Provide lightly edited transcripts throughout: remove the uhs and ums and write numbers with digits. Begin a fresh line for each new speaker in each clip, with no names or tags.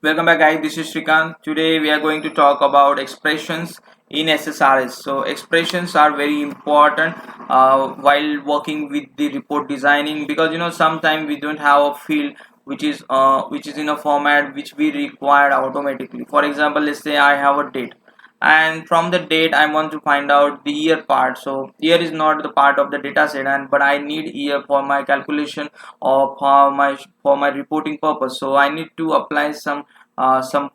Welcome back guys, this is Shrikant. Today we are going to talk about expressions in SSRS. So expressions are very important while working with the report designing, because sometimes we don't have a field which is in a format which we require automatically. For example, let's say I have a date, and from the date I want to find out the year part. So year is not the part of the data set, and but I need year for my calculation or for my reporting purpose. So I need to apply some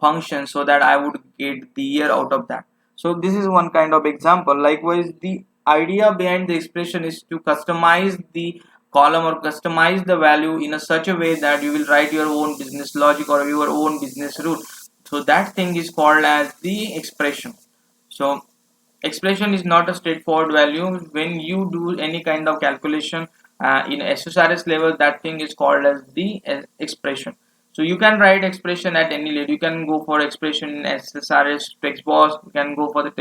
function so that I would get the year out of that. So this is one kind of example. Likewise, the idea behind the expression is to customize the column or customize the value in a such a way that you will write your own business logic or your own business rule. So that thing is called as the expression. So expression is not a straightforward value. When you do any kind of calculation in SSRS level, that thing is called as the expression. So you can write expression at any level. You can go for expression in SSRS text box. You can go for the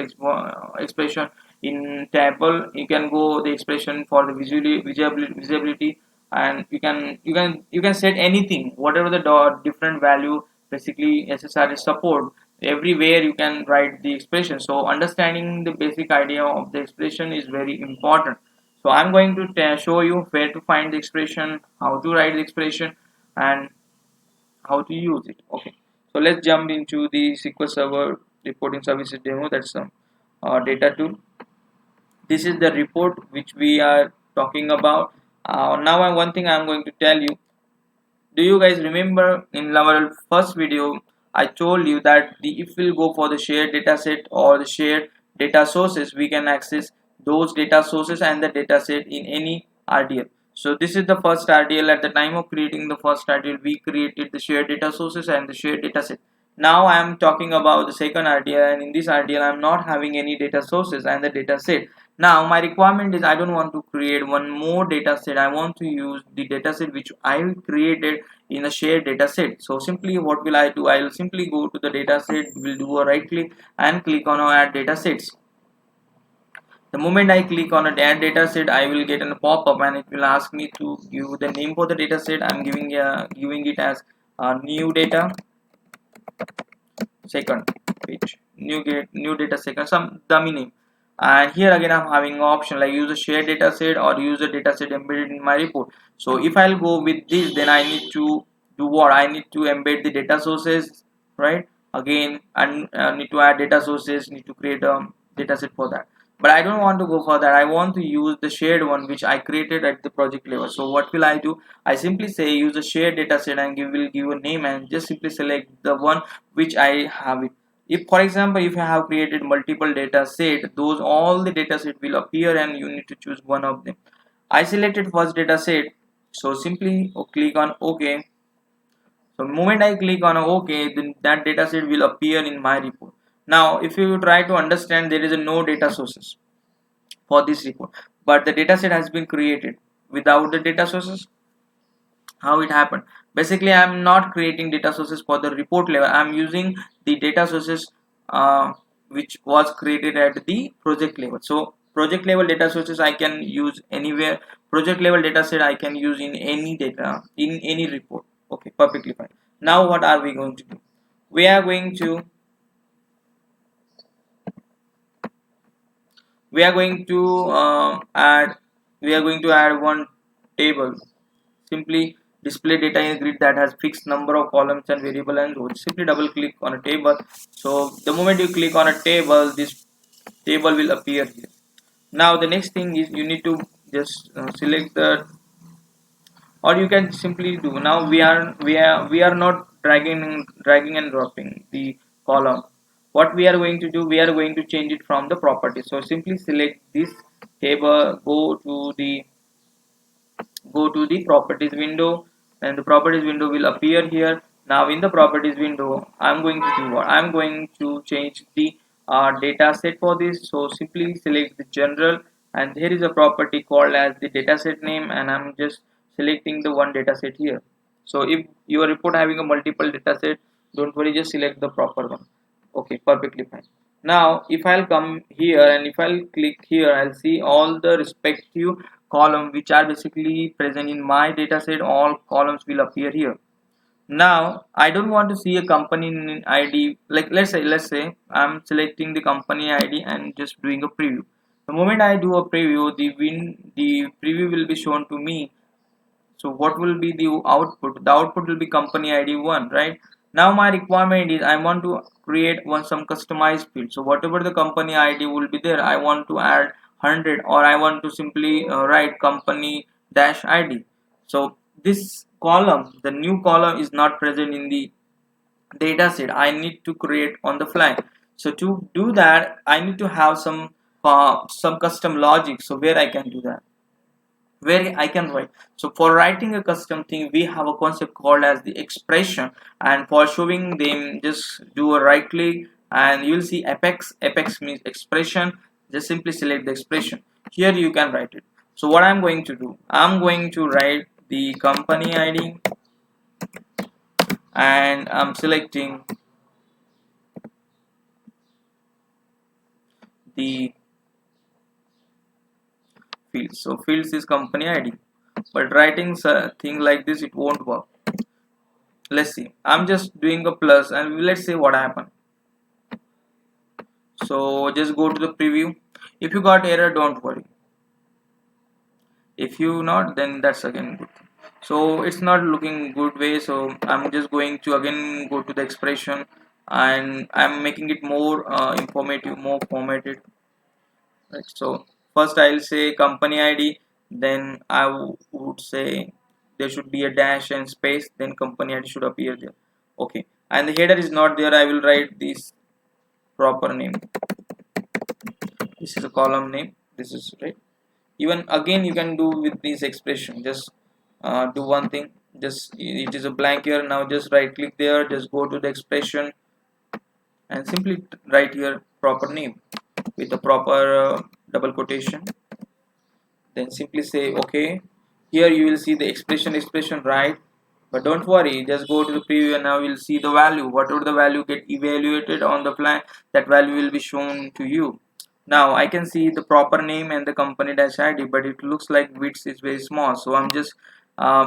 expression in table. You can go the expression for the visibility, and you can set anything, whatever the different value basically SSRS support. Everywhere you can write the expression. So understanding the basic idea of the expression is very important. So I'm going to show you where to find the expression, how to write the expression, and how to use it. Okay, so let's jump into the SQL Server reporting services demo. That's some data tool. This is the report which we are talking about. Now one thing I'm going to tell you. Do you guys remember in our first video I told you that if we'll go for the shared data set or the shared data sources, we can access those data sources and the data set in any RDL. So this is the first RDL. At the time of creating the first RDL, we created the shared data sources and the shared data set. Now I am talking about the second RDL, and in this RDL I am not having any data sources and the data set. Now my requirement is I don't want to create one more data set. I want to use the data set which I created in a shared data set. So simply what will I do? I will simply go to the data set, will do a right click and click on add data sets. The moment I click on a add data set, I will get a pop-up and it will ask me to give the name for the data set. I'm giving it as new data second page, new data second, some dummy name. And here again I'm having an option like use a shared data set or use a data set embedded in my report. So if I'll go with this, then I need to do what? I need to embed the data sources, right? Again, and need to add data sources, need to create a data set for that. But I don't want to go for that. I want to use the shared one which I created at the project level. So what will I do? I simply say use a shared data set and will give a name and just simply select the one which I have it. If for example, if you have created multiple data set, those all the data set will appear and you need to choose one of them. I selected first data set, so simply click on OK. So the moment I click on OK, then that data set will appear in my report. Now if you try to understand, there is no data sources for this report, but the data set has been created without the data sources. How it happened? Basically I'm not creating data sources for the report level. I'm using the data sources which was created at the project level. So project level data sources I can use anywhere. Project level data set I can use in any data, in any report. Okay, perfectly fine. Now what are we going to do? We are going to we are going to add we are going to add one table. Simply display data in a grid that has fixed number of columns and variable and rows. Simply double click on a table. So the moment you click on a table, this table will appear here. Now the next thing is you need to just select the, or you can simply do. Now we are not dragging and dropping the column. What we are going to do, we are going to change it from the property. So simply select this table, go to the properties window, and the properties window will appear here. Now in the properties window, I'm going to do what? I'm going to change the data set for this. So simply select the general, and here is a property called as the data set name, and I'm just selecting the one data set here. So if your report having a multiple data set, don't worry, just select the proper one. Okay, perfectly fine. Now if I'll come here and if I'll click here, I'll see all the respective column which are basically present in my data set. All columns will appear here. Now I don't want to see a company ID. Like let's say I'm selecting the company ID and just doing a preview. The moment I do a preview, the preview will be shown to me. So what will be the output? The output will be company ID 1, right? Now my requirement is I want to create one some customized field. So whatever the company ID will be there, I want to add 100, or I want to simply write company dash ID. So this column, the new column is not present in the data set. I need to create on the fly. So to do that, I need to have some custom logic. So where I can do that, where I can write. So for writing a custom thing, we have a concept called as the expression, and for showing them, just do a right click and you will see apex. Apex means expression. Just simply select the expression. Here you can write it. So what I'm going to do, I'm going to write the company ID, and I'm selecting the fields. So fields is company ID, but writing thing like this, it won't work. Let's see, I'm just doing a plus and let's see what happened. So just go to the preview. If you got error, don't worry. If you not, then that's again good. So it's not looking good way, so I'm just going to again go to the expression, and I'm making it more informative, more formatted, right? So first I'll say company ID, then would say there should be a dash and space, then company ID should appear there. Okay, and the header is not there. I will write this proper name. This is a column name. This is right. Even again you can do with this expression. Just do one thing. Just it is a blank here. Now just right click there. Just go to the expression and simply write here proper name with a proper double quotation. Then simply say okay. Here you will see the expression right. But don't worry, just go to the preview and now you'll see the value. Whatever the value get evaluated on the fly, that value will be shown to you. Now I can see the proper name and the company dash ID, but it looks like width is very small. So I'm just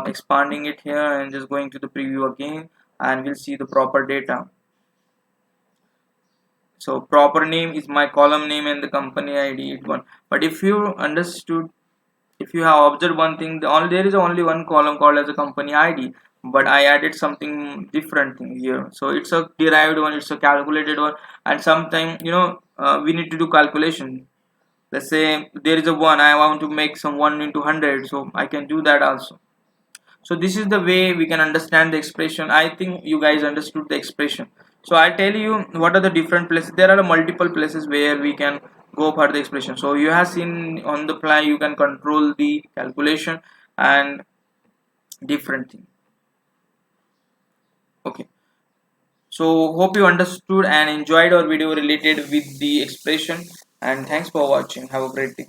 expanding it here and just going to the preview again, and we'll see the proper data. So proper name is my column name and the company ID it one. But if you understood, if you have observed one thing, there is only one column called as a company ID, but I added something different thing here. So it's a derived one, it's a calculated one, and sometimes we need to do calculation. Let's say there is a 1, I want to make some 1 into 100, so I can do that also. So this is the way we can understand the expression. I think you guys understood the expression. So I'll tell you what are the different places. There are multiple places where we can go for the expression. So you have seen on the fly you can control the calculation and different thing. Okay, so hope you understood and enjoyed our video related with the expression, and thanks for watching. Have a great day.